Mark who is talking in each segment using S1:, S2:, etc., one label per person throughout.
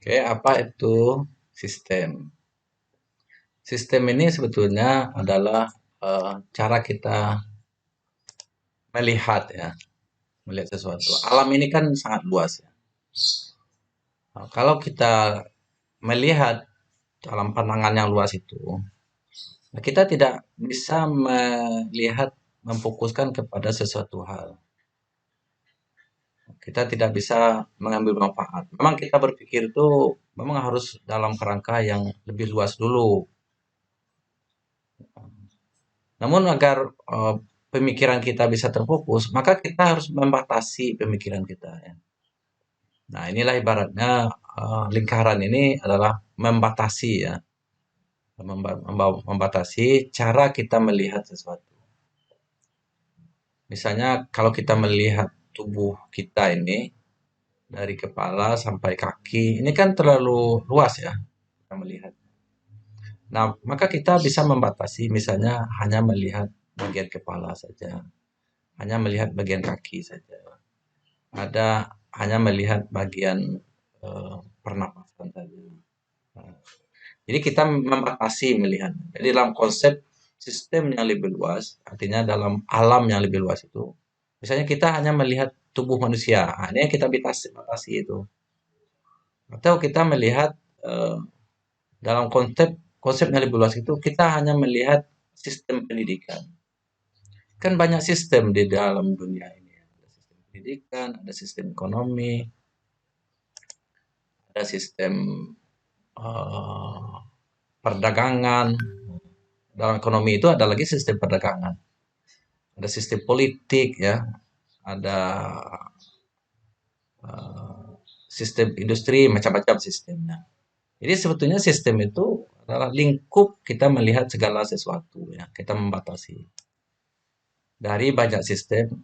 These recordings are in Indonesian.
S1: Oke, apa itu sistem? Sistem ini sebetulnya adalah cara kita melihat ya, melihat sesuatu. Alam ini kan sangat luas ya. Nah, kalau kita melihat dalam pandangan yang luas itu, nah, kita tidak bisa melihat memfokuskan kepada sesuatu hal. Kita tidak bisa mengambil manfaat. Memang kita berpikir itu memang harus dalam kerangka yang lebih luas dulu. Namun agar pemikiran kita bisa terfokus, maka kita harus membatasi pemikiran kita ya. Nah, inilah ibaratnya lingkaran ini adalah membatasi ya, membatasi cara kita melihat sesuatu. Misalnya kalau kita melihat tubuh kita ini dari kepala sampai kaki, ini kan terlalu luas ya kita melihat. Nah, maka kita bisa membatasi misalnya hanya melihat bagian kepala saja, hanya melihat bagian kaki saja. Ada hanya melihat bagian pernapasan saja. Nah, jadi kita membatasi melihat. Jadi dalam konsep sistem yang lebih luas, artinya dalam alam yang lebih luas itu, misalnya kita hanya melihat tubuh manusia, nah, ini yang kita batasi itu. Atau kita melihat eh, dalam konsep yang lebih luas itu, kita hanya melihat sistem pendidikan. Kan banyak sistem di dalam dunia ini. Ada sistem pendidikan, ada sistem ekonomi, ada sistem eh, perdagangan. Dalam ekonomi itu ada lagi sistem perdagangan, ada sistem politik ya, ada sistem industri, macam-macam sistemnya. Jadi sebetulnya sistem itu adalah lingkup kita melihat segala sesuatu ya, kita membatasi dari banyak sistem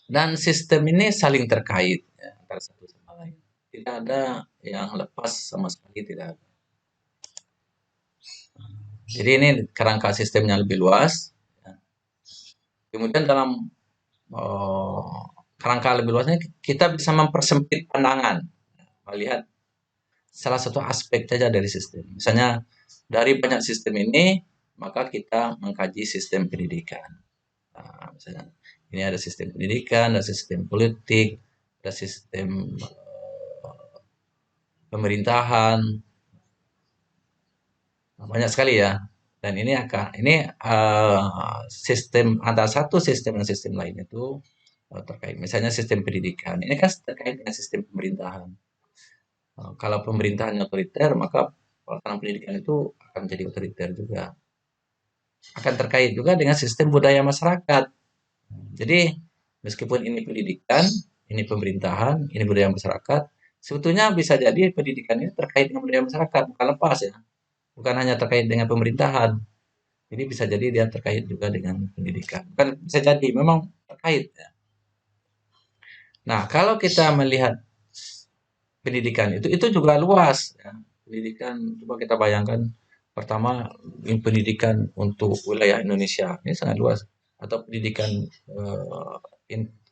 S1: dan sistem ini saling terkait ya, antara satu sama lain. Tidak ada yang lepas sama sekali, tidak ada. Jadi ini kerangka sistemnya lebih luas. Ya. Kemudian dalam kerangka lebih luasnya kita bisa mempersempit pandangan, melihat salah satu aspek saja dari sistem. Misalnya dari banyak sistem ini, maka kita mengkaji sistem pendidikan. Nah, misalnya ini ada sistem pendidikan, ada sistem politik, ada sistem pemerintahan, nah, banyak sekali ya. Dan sistem antara satu sistem dan sistem lain itu terkait. Misalnya sistem pendidikan, ini kan terkait dengan sistem pemerintahan. Kalau pemerintahan otoriter, maka pelaksanaan pendidikan itu akan menjadi otoriter juga. Akan terkait juga dengan sistem budaya masyarakat. Jadi, meskipun ini pendidikan, ini pemerintahan, ini budaya masyarakat, sebetulnya bisa jadi pendidikan ini terkait dengan budaya masyarakat, bukan lepas ya. Bukan hanya terkait dengan pemerintahan. Jadi bisa jadi dia terkait juga dengan pendidikan. Bukan bisa jadi, memang terkait ya. Nah, kalau kita melihat pendidikan itu juga luas ya. Pendidikan coba kita bayangkan pertama pendidikan untuk wilayah Indonesia ini sangat luas atau pendidikan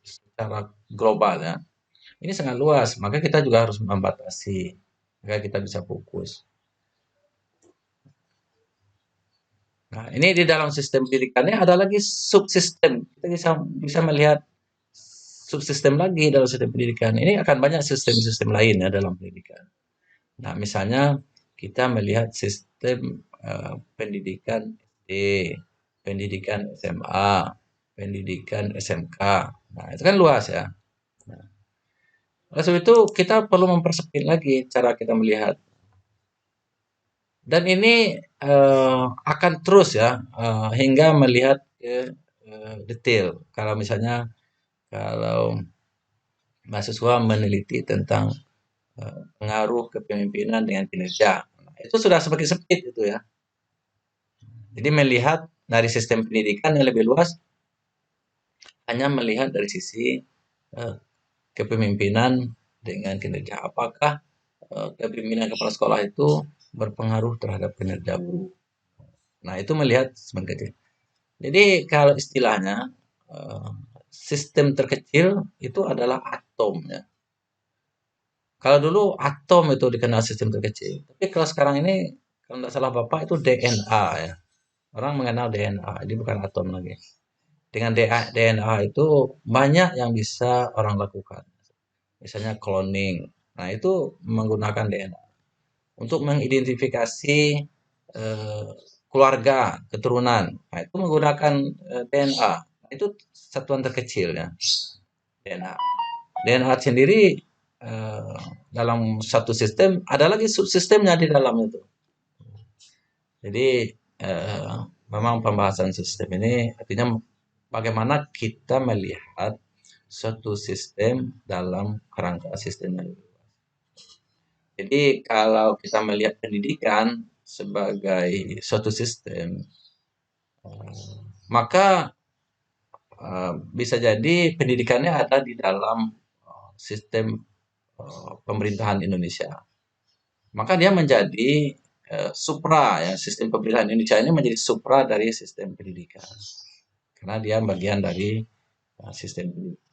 S1: secara global ya. Ini sangat luas, maka kita juga harus membatasi agar kita bisa fokus. Nah, ini di dalam sistem pendidikannya ada lagi subsistem. Kita bisa melihat subsistem lagi dalam sistem pendidikan. Ini akan banyak sistem-sistem lain ya dalam pendidikan. Nah, misalnya kita melihat sistem pendidikan SD, pendidikan SMA, pendidikan SMK. Nah, itu kan luas ya. Nah, oleh sebab itu kita perlu mempersempit lagi cara kita melihat. Dan ini akan terus ya hingga melihat ke detail. Kalau misalnya kalau mahasiswa meneliti tentang pengaruh kepemimpinan dengan kinerja, nah, itu sudah semakin sempit itu ya. Jadi melihat dari sistem pendidikan yang lebih luas hanya melihat dari sisi uh, kepemimpinan dengan kinerja. Apakah kepemimpinan kepala sekolah itu berpengaruh terhadap kinerja guru? Nah, itu melihat sebagai. Jadi kalau istilahnya sistem terkecil itu adalah atom ya. Kalau dulu atom itu dikenal sistem terkecil, tapi kalau sekarang ini kalau nggak salah Bapak itu DNA ya. Orang mengenal DNA, ini bukan atom lagi. Dengan DNA itu banyak yang bisa orang lakukan. Misalnya cloning. Nah, itu menggunakan DNA untuk mengidentifikasi eh, keluarga, keturunan. Nah, itu menggunakan DNA. Nah, itu satuan terkecil ya, DNA. DNA sendiri eh, dalam satu sistem ada lagi subsistemnya di dalam itu. Jadi eh, memang pembahasan sistem ini artinya bagaimana kita melihat suatu sistem dalam kerangka sistemnya. Jadi kalau kita melihat pendidikan sebagai suatu sistem, maka bisa jadi pendidikannya ada di dalam sistem pemerintahan Indonesia. Maka dia menjadi supra ya, sistem pemerintahan Indonesia ini menjadi supra dari sistem pendidikan. Karena dia bagian dari sistem pendidikan.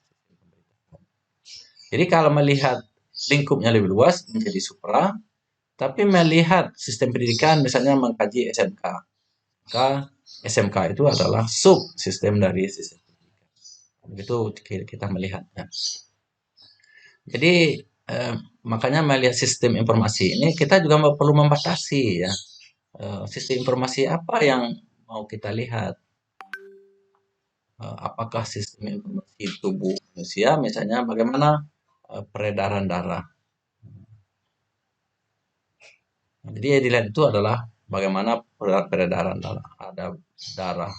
S1: Jadi kalau melihat lingkupnya lebih luas menjadi supra, tapi melihat sistem pendidikan misalnya mengkaji SMK, maka SMK itu adalah sub sistem dari sistem pendidikan. Begitu kita melihatnya. Jadi makanya melihat sistem informasi ini kita juga perlu membatasi ya. Sistem informasi apa yang mau kita lihat? Apakah sistem informasi tubuh manusia misalnya bagaimana peredaran darah. Jadi yang dilihat itu adalah bagaimana peredaran darah. Ada darah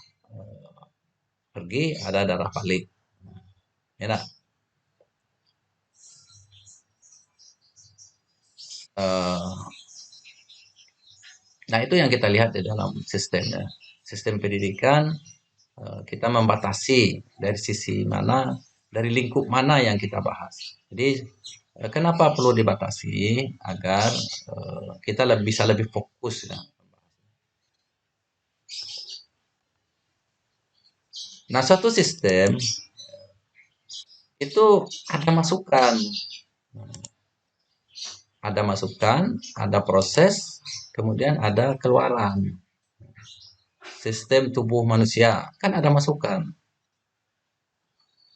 S1: pergi, ada darah balik. Ya, nah, nah itu yang kita lihat di dalam sistemnya. Sistem pendidikan kita membatasi dari sisi mana, dari lingkup mana yang kita bahas. Jadi kenapa perlu dibatasi agar kita bisa lebih fokus ya. Nah, suatu sistem itu ada masukan. Ada masukan, ada proses, kemudian ada keluaran. Sistem tubuh manusia kan ada masukan.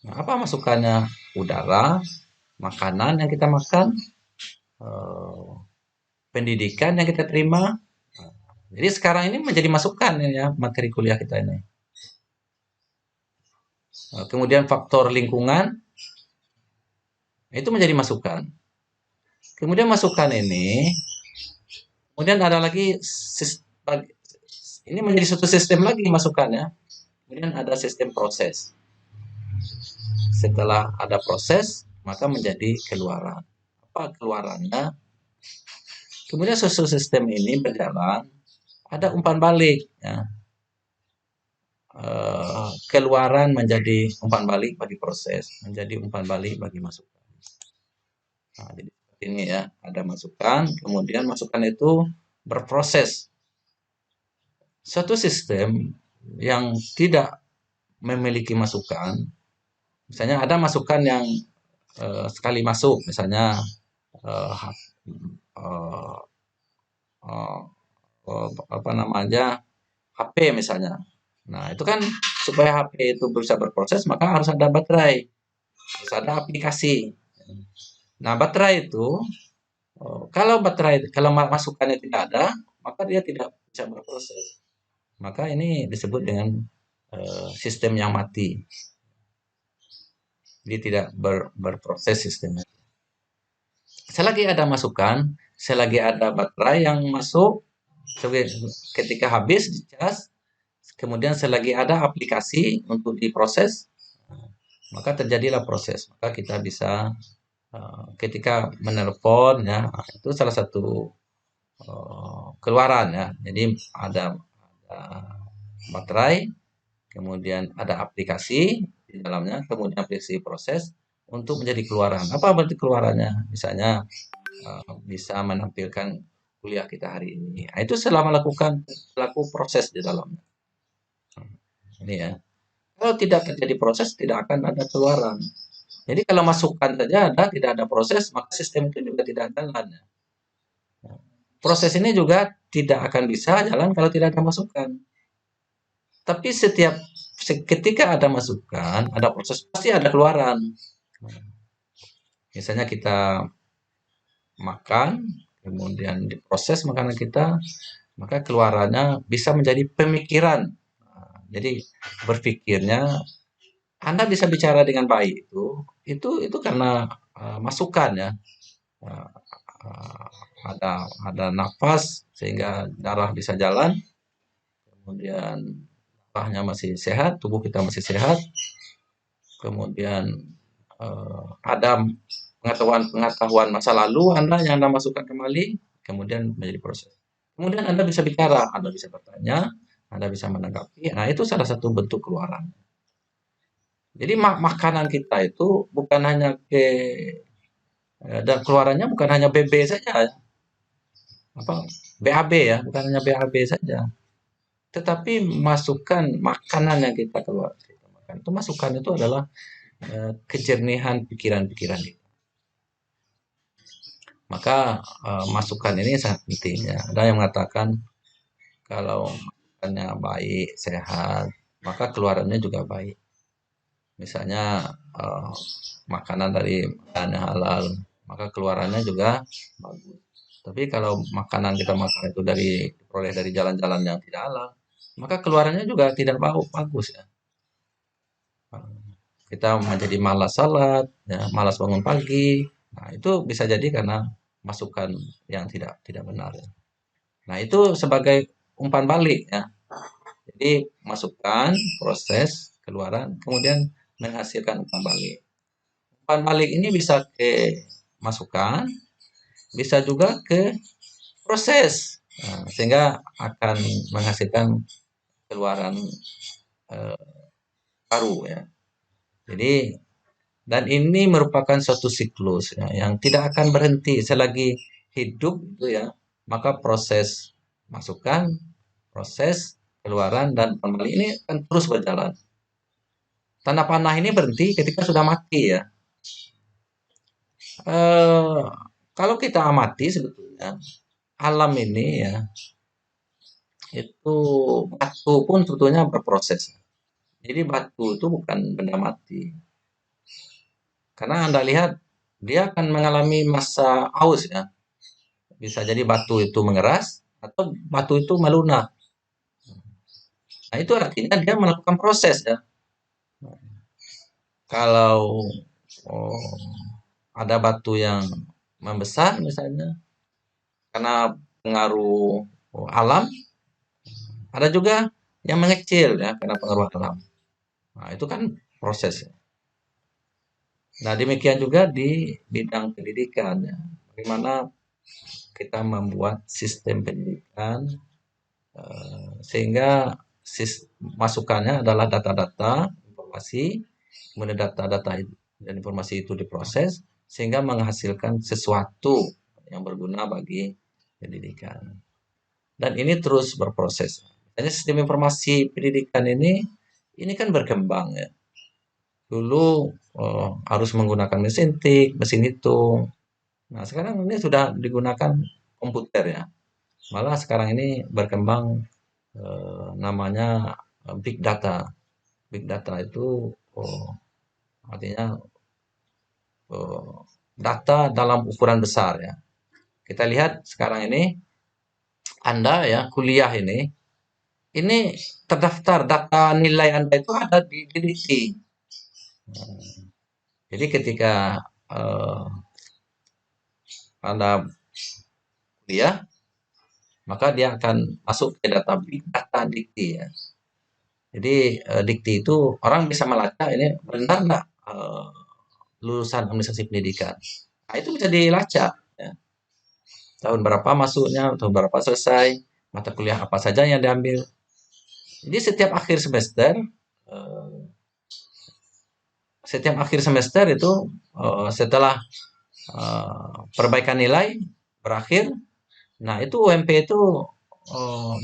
S1: Nah, apa masukannya? Udara, makanan yang kita makan, eh, pendidikan yang kita terima. Jadi sekarang ini menjadi masukan ya materi kuliah kita ini. Kemudian faktor lingkungan itu menjadi masukan. Kemudian masukan ini, kemudian ada lagi ini menjadi satu sistem lagi masukannya. Kemudian ada sistem proses. Setelah ada proses, maka menjadi keluaran. Apa keluarannya? Kemudian suatu sistem ini berjalan, ada umpan balik. Ya. Keluaran menjadi umpan balik bagi proses, menjadi umpan balik bagi masukan. Nah, jadi seperti ini ya, ada masukan, kemudian masukan itu berproses. Suatu sistem yang tidak memiliki masukan, misalnya ada masukan yang sekali masuk, misalnya uh, uh, uh, apa namanya HP misalnya. Nah itu kan supaya HP itu bisa berproses maka harus ada baterai, harus ada aplikasi. Nah baterai itu kalau masukannya tidak ada maka dia tidak bisa berproses. Maka ini disebut dengan sistem yang mati. Dia tidak berproses sistemnya. Selagi ada masukan, selagi ada baterai yang masuk, ketika habis dicas, kemudian selagi ada aplikasi untuk diproses, maka terjadilah proses. Maka kita bisa ketika menelpon ya itu salah satu keluaran ya. Jadi ada baterai, kemudian ada aplikasi di dalamnya, kemudian aplikasi proses untuk menjadi keluaran. Apa berarti keluarannya? Misalnya bisa menampilkan kuliah kita hari ini. Nah, itu selama melakukan proses di dalamnya. Ini ya. Kalau tidak terjadi proses, tidak akan ada keluaran. Jadi kalau masukan saja ada, tidak ada proses, maka sistem itu juga tidak jalan. Proses ini juga tidak akan bisa jalan kalau tidak ada masukan. Tapi ketika ada masukan, ada proses, pasti ada keluaran. Misalnya kita makan, kemudian diproses makanan kita, maka keluarannya bisa menjadi pemikiran. Jadi berpikirnya, Anda bisa bicara dengan baik itu karena masukan ya. Uh, ada nafas sehingga darah bisa jalan, kemudian darahnya masih sehat, tubuh kita masih sehat, kemudian ada pengetahuan masa lalu Anda masukkan kembali, kemudian menjadi proses. Kemudian Anda bisa bicara, Anda bisa bertanya, Anda bisa menanggapi. Nah, itu salah satu bentuk keluaran. Jadi makanan kita itu bukan hanya dan keluarannya bukan hanya BB saja, apa BAB ya, bukan hanya BAB saja. Tetapi masukan makanan yang kita makan itu masukan itu adalah kejernihan pikiran-pikiran kita. Maka masukan ini sangat penting ya. Ada yang mengatakan kalau makannya baik, sehat, maka keluarannya juga baik. Misalnya makanan dari makanan halal, maka keluarannya juga bagus. Tapi kalau makanan kita makan itu diperoleh dari jalan-jalan yang tidak halal, maka keluarannya juga tidak bagus ya. Kita menjadi malas salat, ya, malas bangun pagi. Nah, itu bisa jadi karena masukan yang tidak benar ya. Nah, itu sebagai umpan balik ya. Jadi masukan, proses, keluaran, kemudian menghasilkan umpan balik. Umpan balik ini bisa ke masukan, bisa juga ke proses. Nah, sehingga akan menghasilkan keluaran eh, baru ya. Jadi dan ini merupakan suatu siklus ya, yang tidak akan berhenti selagi hidup itu ya. Maka proses masukan, proses keluaran dan kembali ini akan terus berjalan. Tanda panah ini berhenti ketika sudah mati ya. Eh, kalau kita amati sebetulnya alam ini ya itu batu pun sebetulnya berproses. Jadi batu itu bukan benda mati. Karena Anda lihat dia akan mengalami masa aus ya. Bisa jadi batu itu mengeras atau batu itu melunak. Nah, itu artinya dia melakukan proses ya. Kalau oh, ada batu yang membesar misalnya karena pengaruh alam, ada juga yang mengecil ya karena pengaruh alam. Nah, itu kan proses. Nah, demikian juga di bidang pendidikan ya. Bagaimana kita membuat sistem pendidikan sehingga masukannya adalah data-data, informasi, kemudian data-data dan informasi itu diproses sehingga menghasilkan sesuatu yang berguna bagi pendidikan. Dan ini terus berproses. Jadi sistem informasi pendidikan ini kan berkembang ya. Dulu harus menggunakan mesin tik, mesin hitung. Nah, sekarang ini sudah digunakan komputer ya. Malah sekarang ini berkembang namanya big data. Big data itu artinya eh, data dalam ukuran besar ya. Kita lihat sekarang ini Anda ya kuliah ini terdaftar data nilai Anda itu ada di Dikti. Jadi ketika eh, Anda kuliah, maka dia akan masuk ke data big data Dikti ya. Jadi Dikti itu orang bisa melacak ini benar nggak lulusan administrasi pendidikan. Nah, itu bisa dilacak. Ya. Tahun berapa masuknya, tahun berapa selesai, mata kuliah apa saja yang diambil. Jadi eh, setiap akhir semester itu setelah perbaikan nilai berakhir, nah itu UMP itu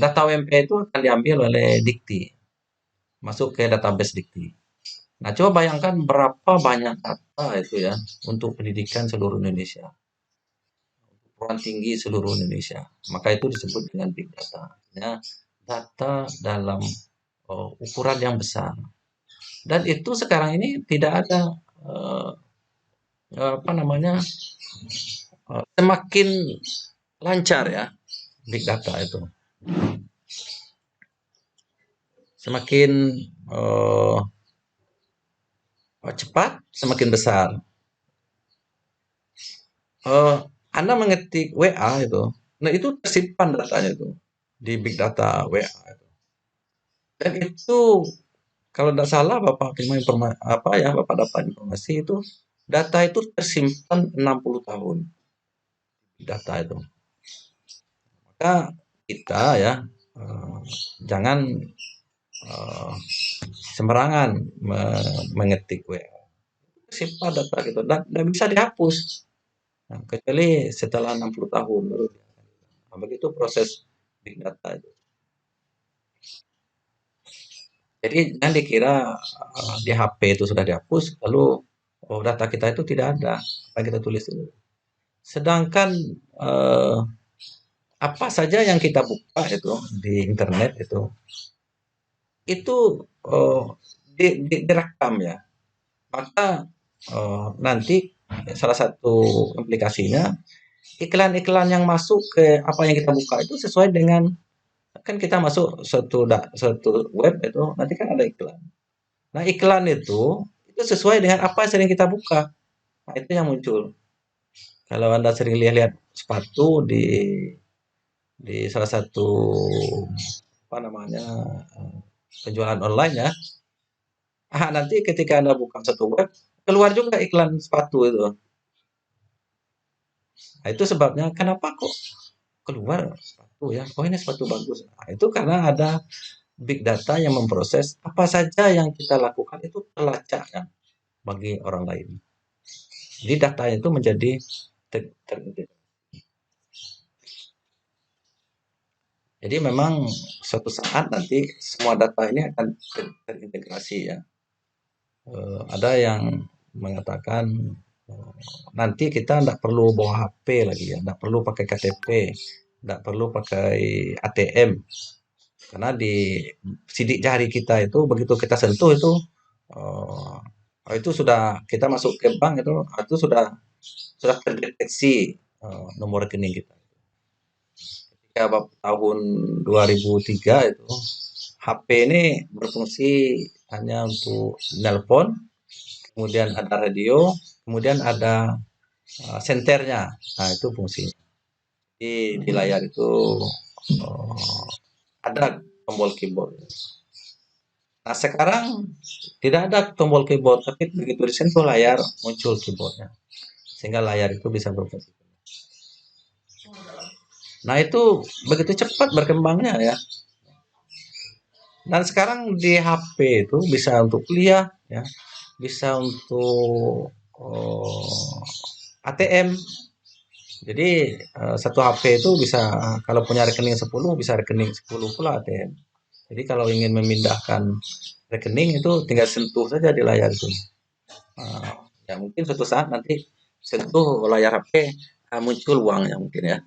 S1: data UMP itu akan diambil oleh Dikti, masuk ke database Dikti. Nah, coba bayangkan berapa banyak data itu ya untuk pendidikan seluruh Indonesia, perguruan tinggi seluruh Indonesia. Maka itu disebut dengan big data. Ya, data dalam ukuran yang besar. Dan itu sekarang ini tidak ada eh, apa namanya semakin lancar ya big data itu, semakin eh, cepat semakin besar. eh, Anda mengetik WA itu, nah itu tersimpan datanya itu di big data WA itu. Dan itu kalau tidak salah Bapak terima informasi apa ya Bapak dapat informasi itu data itu tersimpan 60 tahun data itu. Maka kita ya eh, jangan eh, sembarangan mengetik WA. Simpan data gitu dan bisa dihapus. Nah, kecuali setelah 60 tahun baru. Nah, begitu proses big data itu. Jadi jangan dikira di HP itu sudah dihapus, lalu oh, data kita itu tidak ada apa yang kita tulis itu. Sedangkan eh, apa saja yang kita buka itu di internet itu eh, direkam ya. Maka nanti salah satu implikasinya iklan-iklan yang masuk ke apa yang kita buka itu sesuai dengan kan kita masuk satu web itu nanti kan ada iklan. Nah, iklan itu sesuai dengan apa yang sering kita buka. Nah, itu yang muncul. Kalau Anda sering lihat-lihat sepatu di salah satu apa namanya penjualan online ya, nanti ketika Anda buka satu web keluar juga iklan sepatu itu. Nah, itu sebabnya kenapa kok keluar sepatu ya? Oh ini sepatu bagus. Nah, itu karena ada big data yang memproses apa saja yang kita lakukan itu terlacak ya bagi orang lain. Jadi data itu menjadi terintegrasi. Jadi memang suatu saat nanti semua data ini akan terintegrasi ya. Ada yang mengatakan nanti kita tidak perlu bawa HP lagi ya, tidak perlu pakai KTP, tidak perlu pakai ATM, karena di sidik jari kita itu begitu kita sentuh itu sudah kita masuk ke bank itu sudah terdeteksi nomor rekening kita. Ketika tahun 2003 itu HP ini berfungsi hanya untuk nelpon, kemudian ada radio, kemudian ada senternya. Nah, itu fungsinya. Di layar itu uh, ada tombol keyboard. Nah, sekarang tidak ada tombol keyboard, tapi begitu disentuh layar muncul keyboardnya, sehingga layar itu bisa berfungsi. Nah, itu begitu cepat berkembangnya ya. Dan sekarang di HP itu bisa untuk kuliah, ya, bisa untuk ATM. Jadi satu HP itu bisa kalau punya rekening 10 bisa rekening 10 pula ATM. Jadi kalau ingin memindahkan rekening itu tinggal sentuh saja di layar itu. Ya mungkin suatu saat nanti sentuh layar HP muncul uangnya mungkin ya.